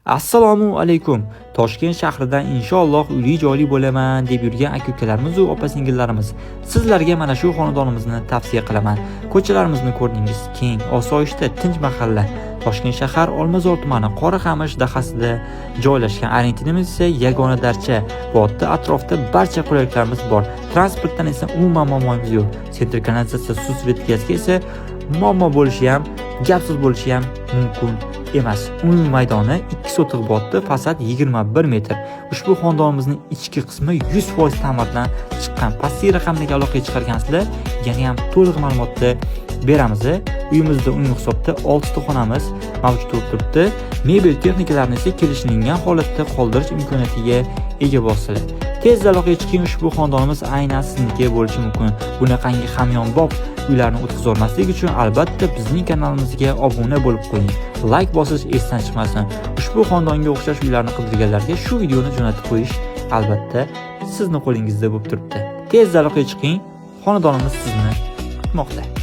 Assalomu alaykum. Toshkent shahridan inshaalloh uyli-joyli bo'laman deb yurgan aka-ukalarimiz va opa-singillarimiz, sizlarga mana shu xonadonimizni tavsiya qilaman. Ko'chalarimizni ko'rdingiz, keng, osoyishta, tinch mahalla. Toshkent shahar Olmazor tumani Qoraqamish dahasida joylashgan. Orientirimiz esa yagona darcha. Bo'tda atrofda barcha qulayliklarimiz bor. Transportdan esa umuman muammomiz yo'q. Sentr kanalizatsiya, suv svetkasiga esa muammo bo'lishi ham, gapsiz bo'lishi ham mumkin emas. Umumiy maydoni 2 sotix bo'tda, fasad 21 metr. Ushbu xonadonimizning ichki qismi 100% ta'mirdan chiqqan. Pastki raqamdagi aloqaga chiqargansizlar, yana ham to'liq ma'lumotni beramiz. Uyimizda umumiy hisobda 6 ta xonamiz mavjud bo'lib turibdi. Mebel texnikalarini esa kelishilgan holatda qoldirish imkoniyatiga ega bo'lsizlar. Tezda aloqaga chiqing, ushbu xonadonimiz aynan sizniki bo'lishi mumkin. Bunaqangi hamyonbop uylarni o'tkazib olmaslik uchun albatta bizning kanalimizga obuna bo'lib qo'ying. Like bosish esdan chiqmasin. Ushbu xonadonga o'xshash uylarni qidirganlarga shu videoni jo'natib qo'yish albatta sizni qo'lingizda bo'lib turibdi. Tezda aloqaga chiqing, xonadonimiz sizni kutmoqda.